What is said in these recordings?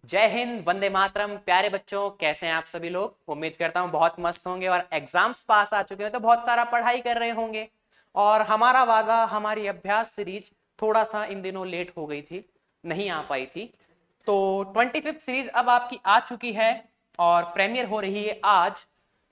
जय हिंद, वंदे मातरम। प्यारे बच्चों, कैसे हैं आप सभी लोग? उम्मीद करता हूं बहुत मस्त होंगे और एग्जाम्स पास आ चुके हैं तो बहुत सारा पढ़ाई कर रहे होंगे। और हमारा वादा, हमारी अभ्यास सीरीज थोड़ा सा इन दिनों लेट हो गई थी, नहीं आ पाई थी। तो 25th सीरीज अब आपकी आ चुकी है और प्रीमियर हो रही है आज।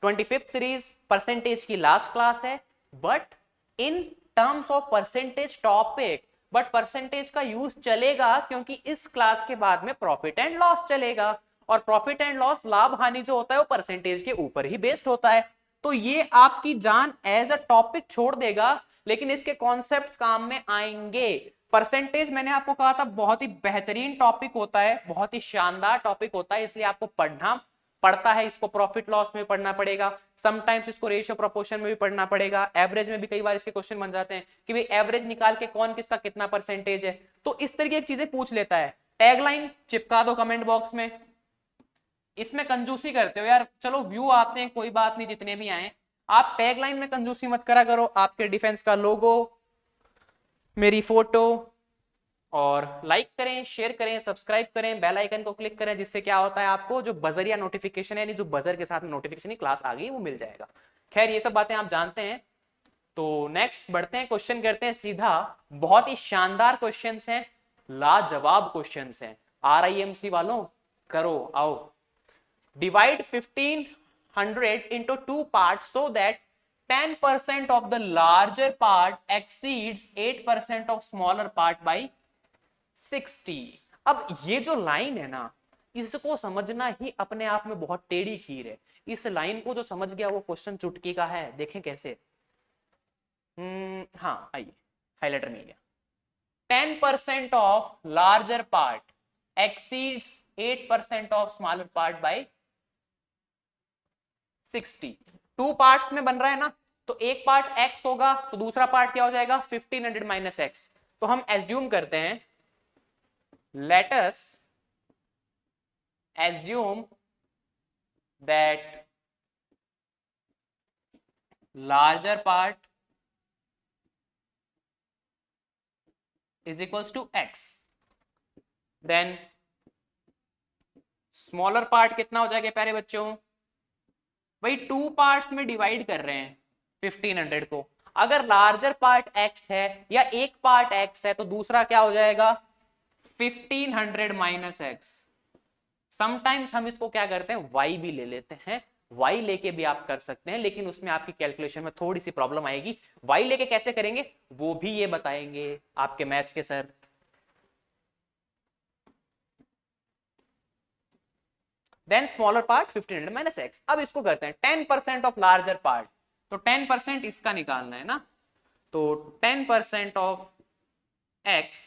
25th सीरीज परसेंटेज की लास्ट क्लास है, but in terms of percentage topic, but percentage का यूज चलेगा क्योंकि इस क्लास के बाद में प्रॉफिट एंड लॉस चलेगा और प्रॉफिट एंड लॉस, लाभ हानि जो होता है वो परसेंटेज के ऊपर ही बेस्ड होता है। तो ये आपकी जान एज अ टॉपिक छोड़ देगा, लेकिन इसके कॉन्सेप्ट्स काम में आएंगे। परसेंटेज मैंने आपको कहा था बहुत ही बेहतरीन टॉपिक होता है, बहुत ही शानदार टॉपिक होता है, इसलिए आपको पढ़ना पड़ता है। इसको प्रॉफिट लॉस में पढ़ना पड़ेगा, समटाइम्स इसको रेशियो प्रोपोर्शन में भी पढ़ना पड़ेगा, एवरेज में भी कई बार इसके क्वेश्चन बन जाते हैं कि भाई एवरेज निकाल के कौन किसका कितना परसेंटेज है। तो इस तरीके की चीजें पूछ लेता है। टैगलाइन चिपका दो कमेंट बॉक्स में। इसमें कंजूसी करते हो यार, चलो व्यू आते हैं कोई बात नहीं, जितने भी आए। आप टैगलाइन में कंजूसी मत करा करो। आपके डिफेंस का लोगो, मेरी फोटो, और लाइक करें, शेयर करें, सब्सक्राइब करें, बेल आइकन को क्लिक करें, जिससे क्या होता है आपको जो बजर या नोटिफिकेशन है, यानी जो बजर के साथ नोटिफिकेशन क्लास आ गई वो मिल जाएगा। खैर ये सब बातें आप जानते हैं। तो नेक्स्ट बढ़ते हैं, क्वेश्चन करते हैं सीधा। बहुत ही शानदार क्वेश्चंस हैं, लाजवाब क्वेश्चंस हैं। RIMC वालों करो आओ। Divide 1500 into two parts so that 10% of the larger part exceeds 8% of smaller part by 60। अब ये जो लाइन है ना, इसको समझना ही अपने आप में बहुत टेढ़ी खीर है। इस लाइन को जो समझ गया वो क्वेश्चन चुटकी का है। देखें कैसे। हाँ आइए, हाईलाइटर मिल गया। 10% of larger part exceeds 8% of smaller part by 60। Two parts में बन रहा है ना, तो एक पार्ट x होगा तो दूसरा पार्ट क्या हो जाएगा 1500 माइनस एक्स। तो हम एज्यूम करते हैं, let us assume that larger part is equals to x, then smaller part कितना हो जाएगा प्यारे बच्चों? भाई टू पार्ट्स में डिवाइड कर रहे हैं 1500 को। अगर लार्जर पार्ट x है या एक पार्ट x है तो दूसरा क्या हो जाएगा 1500 माइनस एक्स। समटाइम्स हम इसको क्या करते हैं y भी ले लेते हैं, y लेके भी आप कर सकते हैं, लेकिन उसमें आपकी कैलकुलेशन में थोड़ी सी प्रॉब्लम आएगी। y लेके कैसे करेंगे वो भी ये बताएंगे आपके मैथ्स के sir. Then smaller part 1500 minus x. अब इसको करते हैं 10% ऑफ लार्जर पार्ट, तो 10% इसका निकालना है ना, तो 10% of x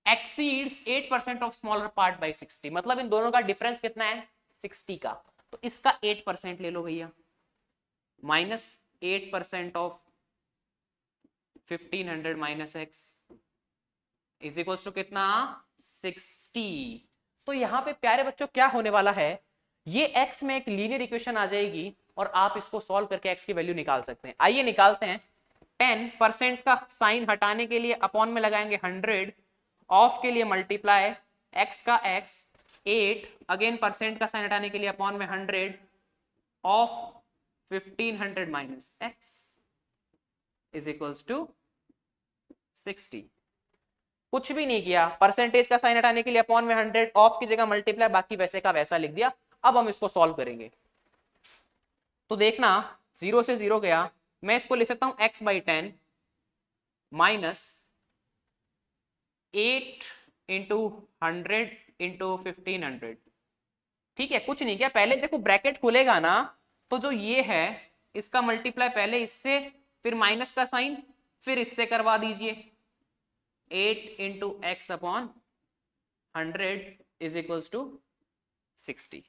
exceeds 8% of smaller part by 60। मतलब इन दोनों का डिफरेंस कितना है 60 का, तो इसका 8% ले लो भैया, minus 8% of 1500 minus x is equals to कितना 60। तो यहां पे प्यारे बच्चों क्या होने वाला है, ये x में एक लीनियर इक्वेशन आ जाएगी और आप इसको सॉल्व करके x की वैल्यू निकाल सकते हैं। आइए निकालते हैं। 10% का साइन हटाने के लिए अपॉन में लगाएंगे 100, ऑफ के लिए मल्टीप्लाई, x का x 8, अगेन परसेंट का साइन हटाने के लिए अपॉन में 100, of 1500 minus x is equals to 60। कुछ भी नहीं किया, परसेंटेज का साइन हटाने के लिए अपॉन में 100, ऑफ की जगह मल्टीप्लाई, बाकी वैसे का वैसा लिख दिया। अब हम इसको सॉल्व करेंगे तो देखना 0 से 0 गया, मैं इसको लिख सकता हूं x by 10 minus 8 into 100 into 1500। ठीक है, कुछ नहीं किया। पहले देखो ब्रैकेट खुलेगा ना, तो जो ये है इसका मल्टीप्लाई पहले इससे, फिर माइनस का साइन, फिर इससे करवा दीजिए। 8 into x upon 100 is equals to 60।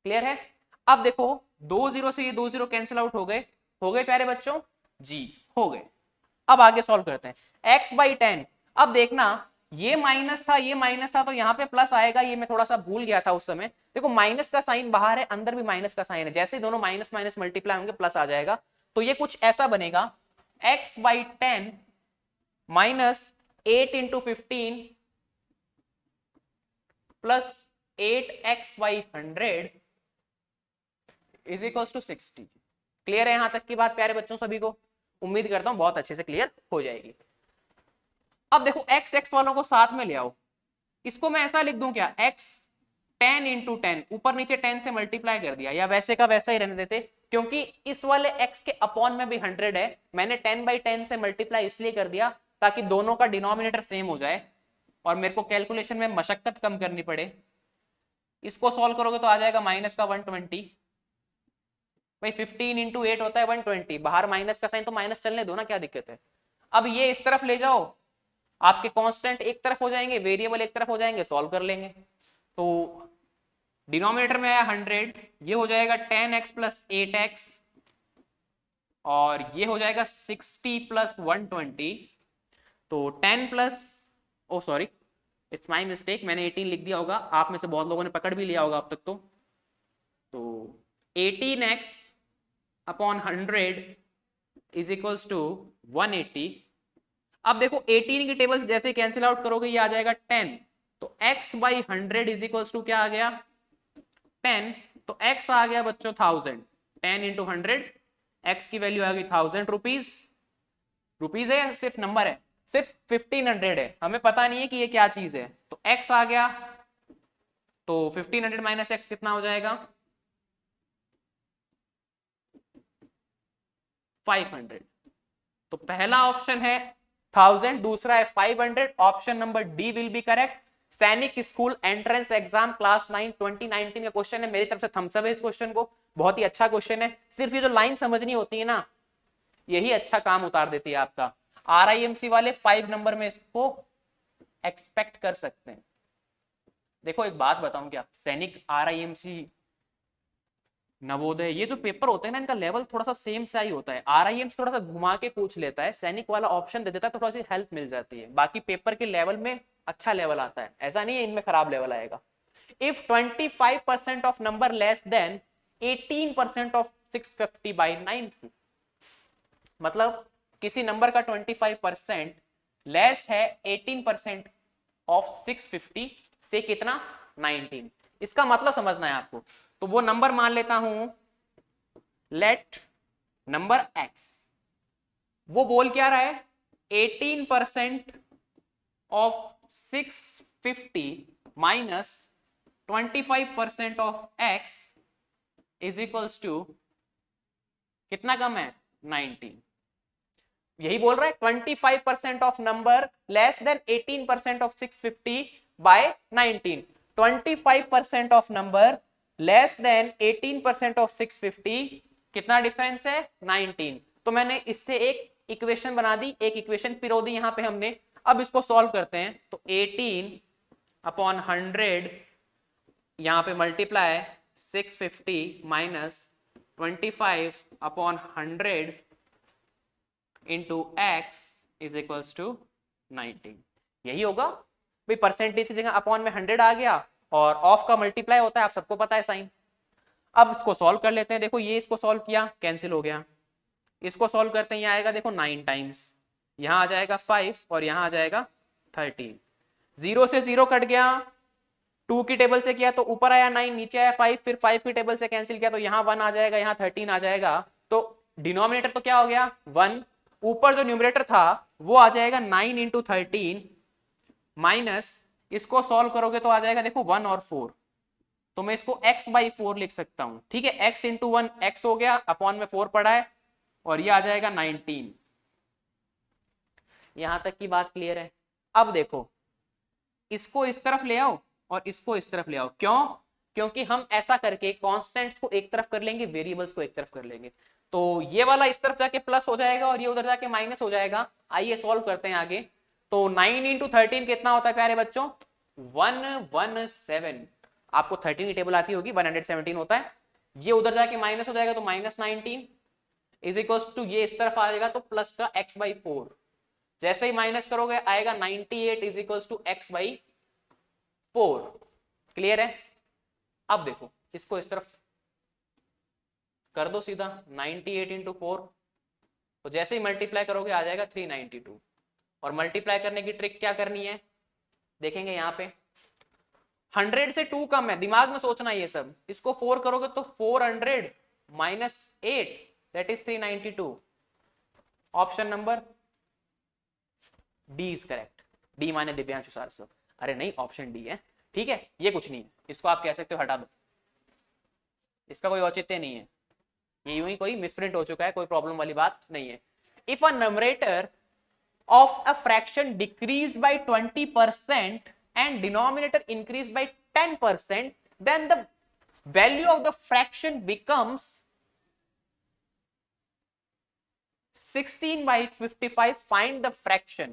Clear है? अब देखो 2 0 से ये 2 0 कैंसिल आउट हो गए प्यारे बच्चों जी, हो गए। अब आगे सॉल्व करते हैं x बाई 10। अब देखना ये माइनस था, ये माइनस था, तो यहाँ पे प्लस आएगा। ये मैं थोड़ा सा भूल गया था उस समय। देखो माइनस का साइन बाहर है, अंदर भी माइनस का साइन है, जैसे दोनों माइनस माइनस मल्टीप्लाई होंगे प्लस आ जाएगा। तो ये कुछ ऐसा बनेगा x by 10 minus 8 into 15 plus 8x/100 is equals to 60। Clear है यहां तक की बात प्यारे बच्चों सभी को? उम्मीद करता हूं बहुत अच्छे से क्लियर हो जाएगी। अब देखो x वालों को साथ में ले आओ, इसको मैं ऐसा लिख दूं क्या, x 10 इंटू 10, ऊपर नीचे 10 से मल्टीप्लाई कर दिया, या वैसे का वैसा ही रहने देते, क्योंकि इस वाले x के अपॉन में भी 100 है, मैंने 10/10 से मल्टीप्लाई इसलिए कर दिया ताकि दोनों का डिनोमिनेटर सेम हो जाए और मेरे को कैलकुलेशन में मशक्कत कम करनी पड़े। इसको सॉल्व करोगे तो आ जाएगा माइनस का 120, भाई 15 इंटू 8 होता है 120, बाहर माइनस का साइन तो माइनस चलने दो ना, क्या दिक्कत है। अब ये इस तरफ ले जाओ, आपके कांस्टेंट एक तरफ हो जाएंगे, वेरिएबल एक तरफ हो जाएंगे, सॉल्व कर लेंगे। तो डिनोमिनेटर में आया 100, ये हो जाएगा 10x प्लस 8x, और ये हो जाएगा 60 प्लस 120। तो 10 plus, oh sorry it's my mistake, मैंने 18 लिख दिया होगा, आप में से बहुत लोगों ने पकड़ भी लिया होगा अब तक। तो 18x upon 100 is equals to 180। अब देखो 18 की टेबल जैसे कैंसिल आउट करोगे ये आ जाएगा 10, तो x/100 इज इक्वल्स टू क्या आ गया 10, तो x आ गया बच्चों 1000, 10 इंटू 100, x की वैल्यू आ गई 1000 रुपीज। रुपीज है सिर्फ नंबर है, सिर्फ 1500 है, हमें पता नहीं है कि ये क्या चीज है। तो x आ गया, तो 1500 माइनस x कितना हो जाएगा 500। तो पहला ऑप्शन है 1000, दूसरा है 500, option number D will be correct. सैनिक स्कूल एंट्रेंस एग्जाम क्लास 9 2019 का क्वेश्चन है, मेरी तरफ से थम्स अप है इस क्वेश्चन को, बहुत ही अच्छा क्वेश्चन है। सिर्फ ये जो लाइन समझनी होती है ना, यही अच्छा काम उतार देती है आपका। RIMC वाले 5 नंबर में इसको एक्सपेक्ट कर सकते हैं। देखो एक बात बताऊं क्या, सैनिक, RIMC, नवोदय, ये जो पेपर होते हैं ना, इनका लेवल थोड़ा सा सेम सा ही होता है। RIMC थोड़ा सा घुमा के पूछ लेता है, सैनिक वाला ऑप्शन दे देता है तो थोड़ा सी हेल्प मिल जाती है, बाकी पेपर के लेवल में अच्छा लेवल आता है, ऐसा नहीं है इनमें खराब लेवल आएगा। If 25% of number less than 18% of 650/90, मतलब किसी नंबर का 25% लेस है 18% ऑफ 650 से कितना 19, इसका मतलब समझना है आपको। तो वो नंबर मान लेता हूं, लेट नंबर x, वो बोल क्या रहा है 18% of 650 minus 25% of x is equals to कितना कम है 19, यही बोल रहा है 25% of number less than 18% of 650/19, 25% of number less than 18% of 650, कितना डिफरेंस है 19। तो मैंने इससे एक इक्वेशन बना दी, एक इक्वेशन पिरो दी यहां पे हमने। अब इसको सॉल्व करते हैं, तो 18/100 यहां पे multiply 650 minus 25/100 into x is equals to 19, यही होगा भाई। परसेंटेज की जगह अपॉन में 100 आ गया, और ऑफ का मल्टीप्लाई होता है, आप सबको पता है साइन। अब इसको सॉल्व कर लेते हैं, देखो ये इसको सॉल्व किया कैंसिल हो गया, इसको सॉल्व करते हैं, यहाँ आएगा देखो 9 टाइम्स, यहाँ आ जाएगा 5 और यहाँ आ जाएगा 13, 0 से 0 कट गया, 2 की टेबल से किया तो ऊपर आया 9, नीचे आया 5, फिर 5 की टेबल से कैंसिल किया तो यहाँ 1 आ जाएगा, यहाँ 13 आ जाएगा। तो डिनोमिनेटर तो क्या हो गया 1, ऊपर जो न्यूमरेटर था वो आ जाएगा 9 इंटू 13 माइनस, इसको सॉल्व करोगे तो आ जाएगा देखो 1 और 4, तो मैं इसको x/4 लिख सकता हूं, ठीक है। x इंटू 1 x हो गया, अपॉन में 4 पड़ा है, और ये आ जाएगा 19। यहां तक की बात क्लियर है? अब देखो इसको इस तरफ ले आओ और इसको इस तरफ ले आओ, क्यों? क्योंकि हम ऐसा करके कांस्टेंट्स को एक तरफ कर लेंगे, वेरिएबल्स को एक तरफ कर लेंगे, तो ये वाला इस तरफ जाके प्लस हो जाएगा और ये उधर जाके माइनस हो जाएगा। आइए सॉल्व करते हैं आगे। तो 9 इंटू 13 कितना होता है प्यारे बच्चों 117, आपको 13 की टेबल आती होगी, 117 होता है, ये उधर जाके माइनस हो जाएगा तो -19 इज इक्वल टू, ये इस तरफ आ जाएगा तो प्लस का x/4, जैसे ही माइनस करोगे आएगा 98 is equal to x/4। Clear है? अब देखो इसको इस तरफ कर दो सीधा, 98 इंटू 4, तो जैसे ही मल्टीप्लाई करोगे आ जाएगा 392, और मल्टीप्लाई करने की ट्रिक क्या करनी है देखेंगे यहाँ पे। 100 से 2 कम है, दिमाग में सोचना ये सब। इसको 4 करोगे तो 400 minus 8 that is 392। Option number D is correct. D माने दिव्यांशु सारस्वत। अरे नहीं, ऑप्शन डी है। ठीक है, ये कुछ नहीं है, इसको आप कह सकते हो हटा दो, इसका कोई औचित्य नहीं है, ये यूं ही कोई मिसप्रिंट हो चुका है, कोई प्रॉब्लम वाली बात नहीं है। If a numerator of a fraction decrease by 20% and denominator increase by 10%, then the value of the fraction becomes 16 by 55. Find the fraction.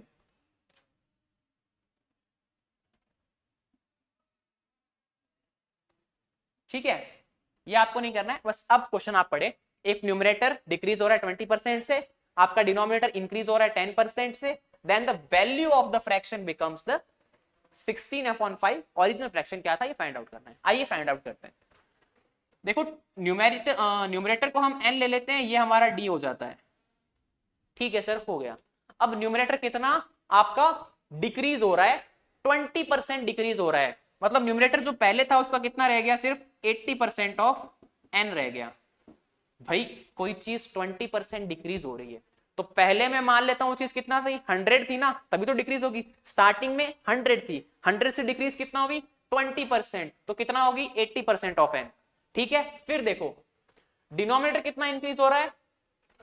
ठीक है, ये आपको नहीं करना है, बस अब क्वेश्चन आप पढ़े। इफ न्यूमरेटर डिक्रीज हो रहा है 20% से, आपका डिनोमिनेटर इंक्रीज हो रहा है 10% से, then the value of the fraction becomes the 16/5। Original fraction क्या था ये फाइंड आउट करना है। आइए फाइंड आउट करते हैं। देखो, न्यूमरेटर को हम n ले लेते हैं, ये हमारा d हो जाता है। ठीक है सर, हो गया। अब न्यूमरेटर कितना आपका डिक्रीज हो रहा है, 20% डिक्रीज हो रहा है, मतलब न्यूमरेटर जो पहले था उसका कितना रह गया, सिर्फ 80% ऑफ n रह गया। भाई कोई चीज 20% डिक्रीज हो रही है, तो पहले मैं मान लेता हूं चीज कितना थी, 100 थी ना, तभी तो डिक्रीज होगी। स्टार्टिंग में 100 थी, 100 से डिक्रीज कितना होगी 20%, तो कितना होगी 80% ऑफ n। ठीक है, फिर देखो डिनोमिनेटर कितना इंक्रीज हो रहा है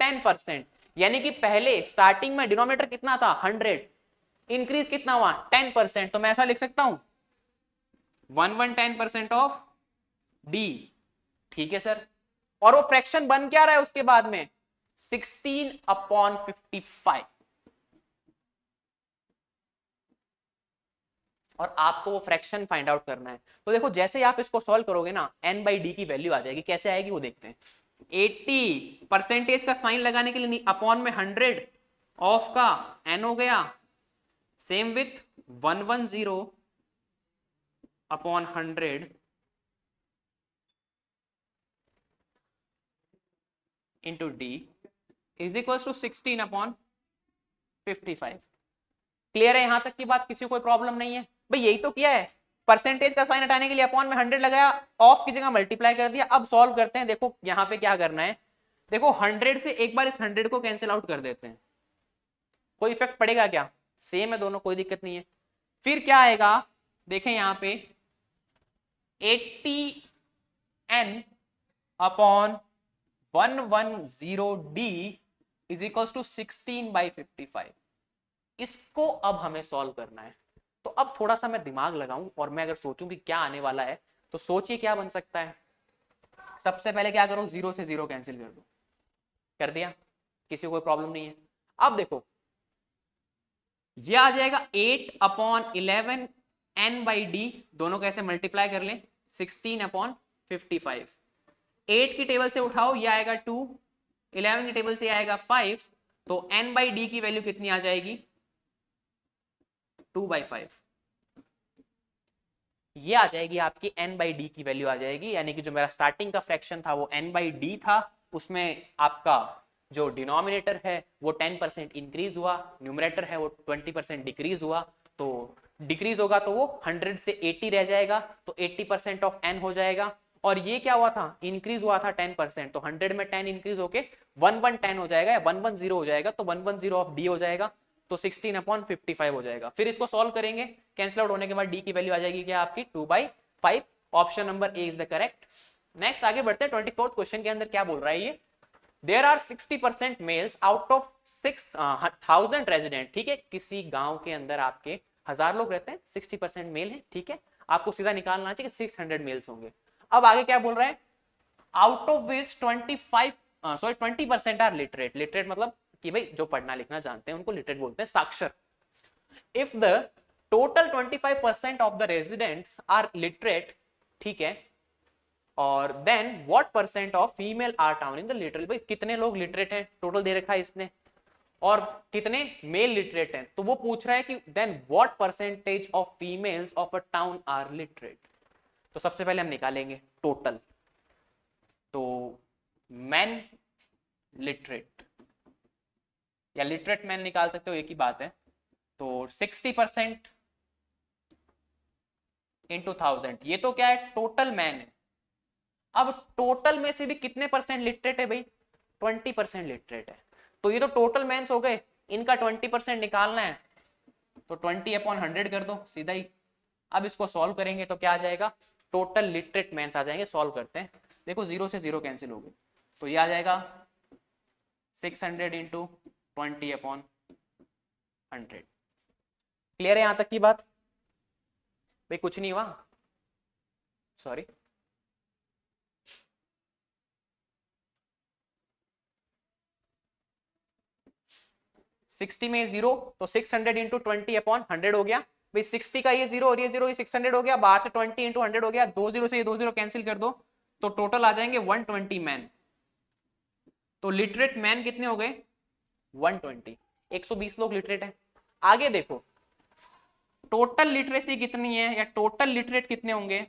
10%, यानी कि पहले स्टार्टिंग में डिनोमिनेटर कितना था 100, इंक्रीज कितना हुआ 10%, तो मैं ऐसा लिख सकता हूं 10% ऑफ d। ठीक है सर, और वो फ्रैक्शन बन क्या रहा है उसके बाद में 16/55, और आपको वो फ्रैक्शन फाइंड आउट करना है। तो देखो जैसे ही आप इसको सॉल्व करोगे ना, n बाई डी की वैल्यू आ जाएगी। कैसे आएगी वो देखते हैं। 80% का साइन लगाने के लिए अपॉन में 100 ऑफ का n हो गया, same with 110 upon 100 into D is equal to 16/55। Clear है यहां तक की बात, किसी को कोई प्रॉब्लम नहीं है? भाई यही तो किया है, परसेंटेज का साइन हटाने के लिए अपॉन में 100 लगाया, ऑफ की जगह मल्टीप्लाई कर दिया। अब सॉल्व करते हैं। देखो यहां पे क्या करना है, देखो 100 से एक बार इस 100 को कैंसिल आउट कर देते हैं, कोई इफेक्ट पड़ेगा क्या, सेम है दोनों, कोई दिक्कत नहीं है। फिर क्या आएगा, देखें यहां पे 80n upon 110d is equal to 16/55। इसको अब हमें सॉल्व करना है। तो अब थोड़ा सा मैं दिमाग लगाऊं और मैं अगर सोचूं कि क्या आने वाला है, तो सोचिए क्या बन सकता है। सबसे पहले क्या करो, 0 से 0 कैंसिल कर दो। कर दिया, किसी को कोई प्रॉब्लम नहीं है। अब देखो ये आ जाएगा 8/11 n बाई डी, दोनों कैसे मल्टीप्लाई कर लें 16/55। 8 की टेबल से उठाओ, ये आएगा 2, 11 की टेबल से आएगा 5, तो n बाई डी की वैल्यू कितनी आ जाएगी 2/5। ये आ जाएगी आपकी n बाई डी की वैल्यू आ जाएगी, यानी कि जो मेरा स्टार्टिंग का फ्रैक्शन था वो n बाई डी था, उसमें आपका जो डिनोमिनेटर है वो 10% इंक्रीज हुआ, न्यूमरेटर है वो 20% डिक्रीज हुआ। तो डिक्रीज होगा तो वो 100 से 80 रह जाएगा, तो 80% ऑफ n हो जाएगा। और ये क्या हुआ था, इंक्रीज हुआ था 10%, तो 100 में 10 इंक्रीज होके 1110 हो जाएगा या 110 हो जाएगा, तो 110 ऑफ d हो जाएगा, तो 16/55 हो जाएगा। फिर इसको सॉल्व करेंगे, कैंसिल आउट होने के बाद डी की वैल्यू आ जाएगी क्या आपकी 2/5। Option number A is the correct. Next आगे बढ़ते हैं। 24th क्वेश्चन के अंदर क्या बोल रहा है ये, there are 60% males out of 6000 resident. ठीक है, किसी गांव के अंदर आपके 1000 लोग रहते हैं, 60% मेल है। ठीक है, आपको सीधा निकालना चाहिए 600 मेल्स होंगे। अब आगे क्या बोल रहा है, out of which 20% are literate. Literate मतलब कि भाई जो पढ़ना लिखना जानते हैं उनको लिटरेट बोलते हैं, साक्षर। If the total 25% of the residents are literate, ठीक है, और then what percent of female are town in the literate. भाई कितने लोग लिटरेट हैं टोटल दे रखा है इसने, और कितने मेल लिटरेट हैं, तो वो पूछ रहा है कि then what percentage of females of a town are literate. तो सबसे पहले हम निकालेंगे टोटल, तो मैन लिटरेट या लिटरेट मैन निकाल सकते हो, एक ही बात है। तो 60% इंटू 1000, ये तो क्या है, टोटल मैन है। अब टोटल में से भी कितने परसेंट लिटरेट है भाई, 20% लिटरेट है। तो ये तो टोटल मैंस हो गए, इनका 20% निकालना है, तो 20/100 कर दो सीधा ही। अब इसको सॉल्व करेंगे तो क्या आ जाएगा, टोटल लिटरेट मैंस आ जाएंगे। सॉल्व करते हैं, देखो 0 से 0 कैंसिल हो गए, तो ये आ जाएगा 600 इंटू 20/100। क्लियर है यहां तक की बात भाई, कुछ नहीं हुआ, सॉरी। सिक्सटी में 0, तो 600 इंटू 20/100 हो गया भाई। 60 का ये 0 और ये 0, ये 600 हो गया, बाहर से 20 इंटू 100 हो गया, 2 0 से ये 2 0 कैंसिल कर दो, तो टोटल आ जाएंगे 120 मैन। तो लिटरेट मैन कितने हो गए, 120, 120 लोग लिटरेट हैं। आगे देखो टोटल लिटरेसी कितनी है, या टोटल लिटरेट कितने होंगे।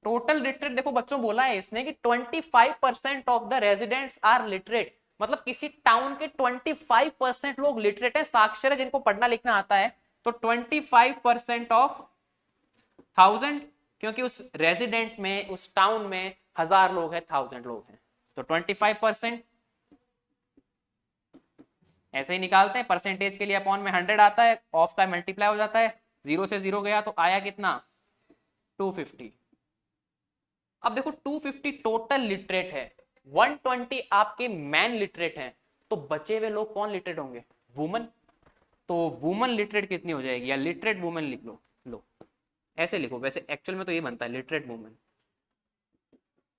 टोटल लिटरेट देखो बच्चों, बोला है इसने कि 25% of the residents are literate, मतलब किसी टाउन के 25% लोग लिटरेट है, साक्षर है, जिनको पढ़ना लिखना आता है। तो 25% ऑफ 1000, क्योंकि उस रेजिडेंट में, उस टाउन में 1000 लोग हैं, 1000 लोग हैं, तो 25% ऐसे ही निकालते हैं। परसेंटेज के लिए अपॉन में 100 आता है, ऑफ का मल्टीप्लाई हो जाता है, 0 से 0 गया तो आया कितना, 250। अब देखो 250 टोटल लिटरेट है, 120 आपके मैन लिटरेट हैं, तो बचे हुए लोग कौन लिटरेट होंगे, वुमन। तो वुमन लिटरेट कितनी हो जाएगी, या लिटरेट वुमन लिख लो, लो ऐसे लिखो, वैसे एक्चुअल में तो ये बनता है लिटरेट वुमन।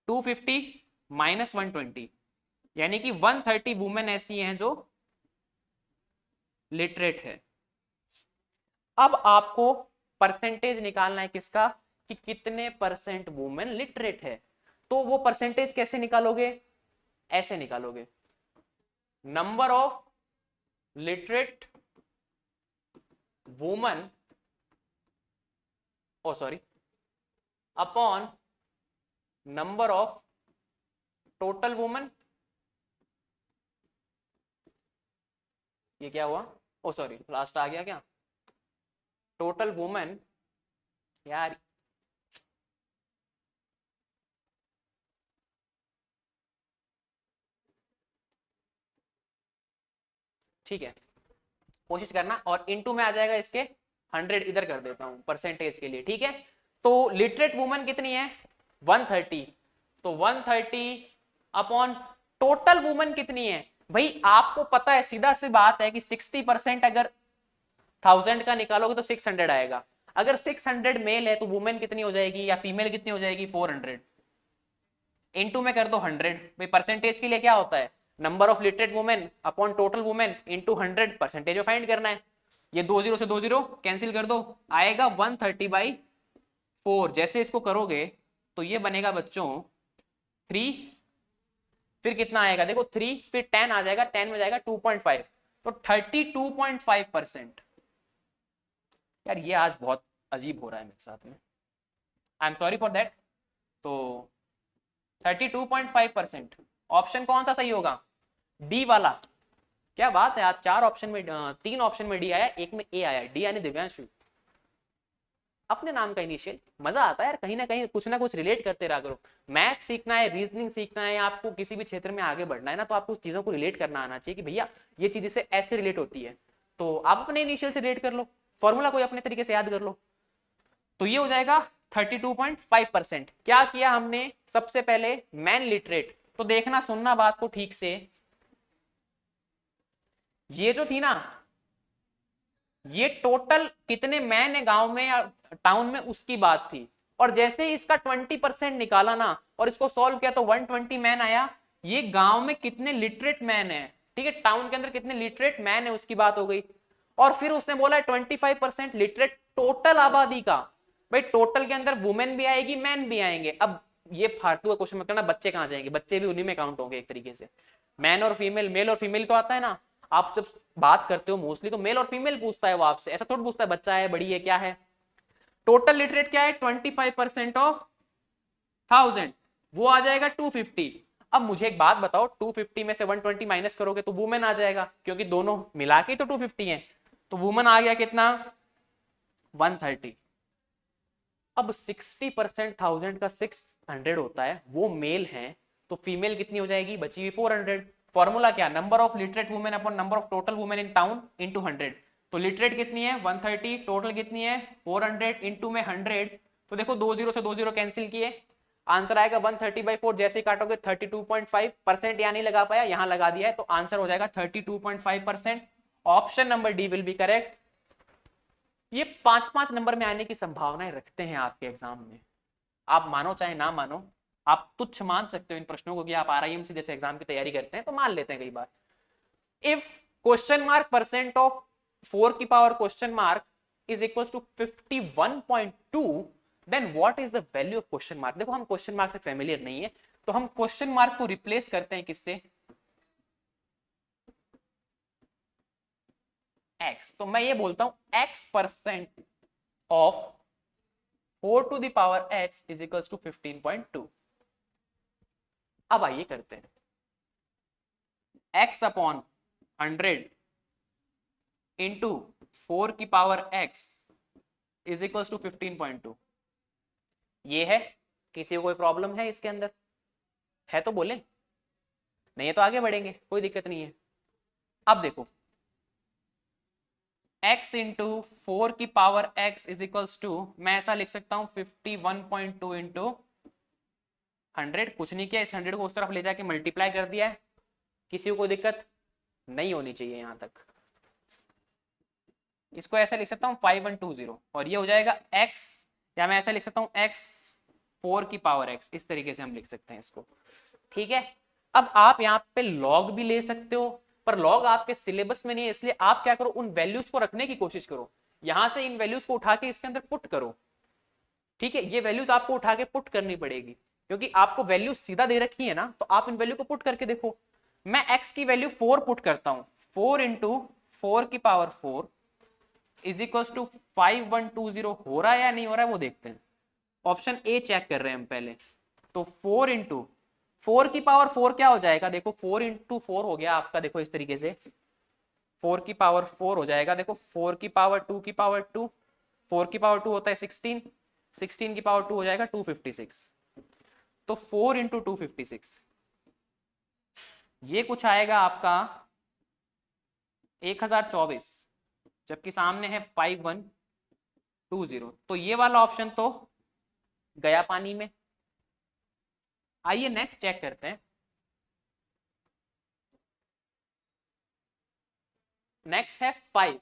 250 माइनस 120, यानी कि 130 वुमेन ऐसी हैं जो लिटरेट है। अब आपको परसेंटेज निकालना है किसका, कि कितने परसेंट वुमेन लिटरेट है। तो वो परसेंटेज कैसे निकालोगे, ऐसे निकालोगे, number of literate woman, oh sorry, upon number of total woman. ये क्या हुआ, ओ सॉरी लास्ट आ गया क्या, टोटल वुमन, यार ठीक है, कोशिश करना। और इनटू में आ जाएगा इसके 100, इधर कर देता हूं परसेंटेज के लिए, ठीक है। तो लिटरेट वुमन कितनी है, 130, तो 130 अपॉन टोटल वुमन कितनी है भाई, आपको पता है सीधा सी बात है कि 60% अगर 1000 का निकालोगे तो 600 आएगा। अगर 600 मेल है तो वुमेन कितनी हो जाएगी, या फीमेल कितनी हो जाएगी, 400। इनटू में कर दो 100 भाई, परसेंटेज के लिए क्या होता है, number of literate women upon total women into 100, percentage में फाइंड करना है। ये 2 0 से 2 0 कैंसिल कर दो, आएगा 130/4। जैसे इसको करोगे तो ये बनेगा बच्चों 3, फिर कितना आएगा देखो 3, फिर 10 आ जाएगा, 10 में जाएगा 2.5, तो 32.5%। यार ये आज बहुत अजीब हो रहा है मेरे साथ में, I am sorry for that. तो 32.5%, ऑप्शन कौन सा सही होगा, डी वाला। क्या बात है, आज 4 ऑप्शन में 3 ऑप्शन में डी आया, एक में ए आया, डी यानी दिव्यांशु। अपने नाम का इनिशियल, मजा आता है यार, कहीं ना कुछ रिलेट करते रहा करो। मैथ सीखना है, रीजनिंग सीखना है, आपको किसी भी क्षेत्र में आगे बढ़ना है ना, तो आपको चीजों को रिलेट करना आना चाहिए कि भैया ये चीज से ऐसे रिलेट होती है, तो आप अपने इनिशियल से रिलेट कर लो, फॉर्मूला कोई अपने तरीके से याद कर लो। तो ये हो जाएगा 32.5%। क्या किया हमने, सबसे पहले मैन लिटरेट, तो देखना सुनना बात को ठीक से, ये जो थी ना, ये टोटल कितने मैन है गांव में या टाउन में उसकी बात थी। और जैसे ही इसका 20% निकाला ना और इसको सॉल्व किया तो 120 मैन आया। ये गांव में कितने लिटरेट मैन है, ठीक है, टाउन के अंदर कितने लिटरेट मैन है उसकी बात हो गई। और फिर उसने बोला 25% लिटरेट टोटल आबादी का। भाई टोटल के अंदर वुमेन भी आएगी, मैन भी आएंगे। अब ये फालतू का क्वेश्चन मत करना, बच्चे कहां जाएंगे, बच्चे भी उन्हीं में काउंट होंगे एक तरीके से। मैन और फीमेल, मेल और फीमेल तो आता है ना, आप जब बात करते हो मोस्टली तो मेल और फीमेल पूछता है वो आपसे, ऐसा थोड़ा पूछता है बच्चा है, बड़ी है, क्या है। टोटल लिटरेट क्या है, 25% ऑफ 1000, वो आ जाएगा 250। अब मुझे एक बात बताओ, 250 में से 120 माइनस करोगे तो वुमेन आ जाएगा, क्योंकि दोनों मिला के तो 250 है। तो वुमेन आ गया कितना, 130। अब 60% 1000 का 600 होता है, वो मेल हैं, तो फीमेल कितनी हो जाएगी, बची हुई 400। फॉर्मूला क्या, number of literate women upon number of total women in town into 100। तो लिटरेट कितनी है 130, टोटल कितनी है 400, इनटू में 100। तो देखो 20 से 20 कैंसिल किए, आंसर आएगा 130/4। जैसे ही काटोगे 32.5%, यहाँ नहीं लगा पाया, यहाँ लगा दिया है, तो आंसर हो जाएगा 32.5%। Option number D will be correct. ये 5-5 नंबर में आने की संभावनाएं रखते हैं आपके एग्जाम में, आप मानो चाहे ना मानो, आप तुच्छ मान सकते हो इन प्रश्नों को कि आप RIM से जैसे एग्जाम की तैयारी करते हैं तो मान लेते हैं कई बार। If question mark percent of 4 की power question mark is equal to 51.2, then what is the value of question mark. देखो हम क्वेश्चन मार्क से फेमिलियर नहीं है, तो हम क्वेश्चन मार्क को रिप्लेस करते हैं किससे, x। तो मैं ये बोलता हूं x% of 4 to the power x is equal to 15.2। अब आइए करते हैं x अपॉन 100 इंटू 4 की power x is equal to 15.2। ये है, किसी को कोई प्रॉब्लम है इसके अंदर, है तो बोले, नहीं है तो आगे बढ़ेंगे, कोई दिक्कत नहीं है। अब देखो x इंटू 4 की power x is equals to, मैं ऐसा लिख सकता हूं 51.2 इंटू 100। कुछ नहीं किया, इस 100 को उस तरफ ले जाके मल्टीप्लाई कर दिया है, किसी को कोई दिक्कत नहीं होनी चाहिए यहां तक। इसको ऐसा लिख सकता हूं 5120, और ये हो जाएगा x, या मैं ऐसा लिख सकता हूं x 4 की पावर x, इस तरीके से हम लिख सकते हैं इसको, ठीक है। अब आप यहाँ पे लॉग भी ले सकते हो, पर लॉग आपके सिलेबस में नहीं है, इसलिए आप क्या करो, उन वैल्यूज को रखने की कोशिश करो, यहां से इन वैल्यूज को उठा के इसके अंदर पुट करो, ठीक है। ये वैल्यूज आपको उठा के पुट करनी पड़ेगी, क्योंकि आपको वैल्यू सीधा दे रखी है ना, तो आप इन वैल्यू को पुट करके देखो। मैं x की वैल्यू 4 पुट करता हूं, 4 इंटू 4 की पावर 4 इज इक्वल टू 5120 हो रहा है या नहीं हो रहा है वो देखते हैं। ऑप्शन ए चेक कर रहे हैं हम पहले, तो 4 इंटू 4 की पावर 4 क्या हो जाएगा, देखो 4 इंटू 4 हो गया आपका, देखो इस तरीके से 4 की पावर 4 हो जाएगा, देखो 4 की पावर 2 की पावर 2, 4 की पावर 2 होता है 16, 16 की पावर 2 हो जाएगा 256, तो 4 इंटू 256 ये कुछ आएगा आपका 1024, जबकि सामने है 5120, तो ये वाला ऑप्शन तो गया पानी में। आइए नेक्स्ट चेक करते हैं। नेक्स्ट है 5,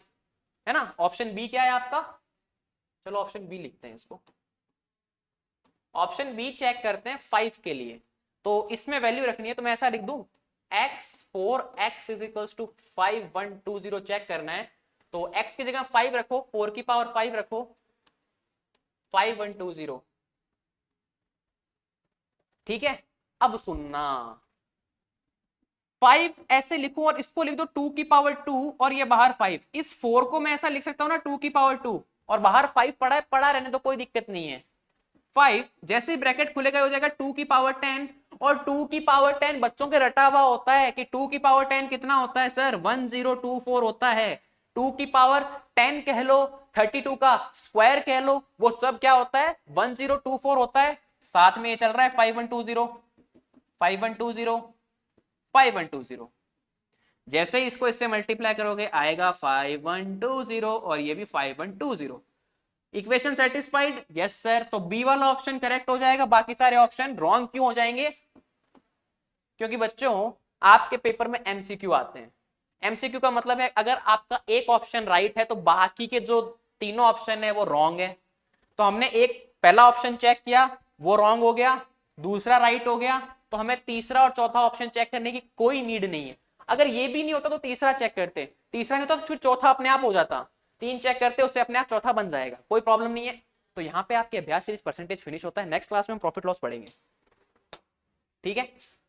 है ना। ऑप्शन बी क्या है आपका, चलो ऑप्शन बी लिखते हैं इसको, ऑप्शन बी चेक करते हैं 5 के लिए। तो इसमें वैल्यू रखनी है, तो मैं ऐसा लिख दूं x4x is equal to 5120 check करना है, तो x की जगह 5 रखो, 4 की पावर 5 रखो, 5120, ठीक है। अब सुनना, 5 ऐसे लिखो और इसको लिख दो 2 की पावर 2 और ये बाहर 5, इस 4 को मैं ऐसा लिख सकता हूं ना 2 की पावर 2 और बाहर 5 पड़ा है, पड़ा रहने दो, कोई दिक्कत नहीं है। 5 जैसे ही ब्रैकेट खुलेगा हो जाएगा 2 की पावर 10, और 2 की पावर 10 बच्चों के रटा हुआ होता है कि 2 की पावर 10 कितना होता है सर, 1024 होता है। 2 की पावर 10 कह लो, 32 का स्क्वायर कह लो, वो सब क्या होता है 1024 होता है। साथ में ये चल रहा है 5120 5120 5120, जैसे ही इसको इससे मल्टीप्लाई करोगे आएगा 5120 और ये भी 5120। Equation satisfied, yes sir. तो बी वाला ऑप्शन करेक्ट हो जाएगा, बाकी सारे ऑप्शन रॉन्ग क्यों हो जाएंगे, क्योंकि बच्चों आपके पेपर में एमसीक्यू आते हैं। एमसीक्यू का मतलब है अगर आपका एक ऑप्शन राइट है तो बाकी के जो तीनों ऑप्शन है वो रॉन्ग है। तो हमने एक पहला ऑप्शन चेक किया, वो रॉन्ग हो गया, दूसरा राइट हो गया, तो हमें तीसरा और चौथा ऑप्शन चेक करने की कोई नीड नहीं है। अगर ये भी नहीं होता तो तीसरा चेक करते, तीसरा नहीं होता तो फिर चौथा अपने आप हो जाता, 3 चेक करते उससे अपने आप चौथा बन जाएगा, कोई प्रॉब्लम नहीं है। तो यहाँ पे आपके अभ्यास सीरीज परसेंटेज फिनिश होता है। नेक्स्ट क्लास में हम प्रॉफिट लॉस पढ़ेंगे, ठीक है।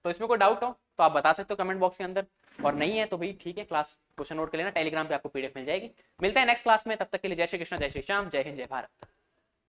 तो इसमें कोई डाउट हो तो आप बता सकते हो कमेंट बॉक्स के अंदर, और नहीं है तो भाई ठीक है, क्लास क्वेश्चन नोट कर लेना, टेलीग्राम पे आपको पीडीएफ मिल जाएगी। मिलते हैं नेक्स्ट क्लास में, तब तक के लिए जय श्री कृष्ण, जय श्री श्याम, जय हिंद, जय भारत।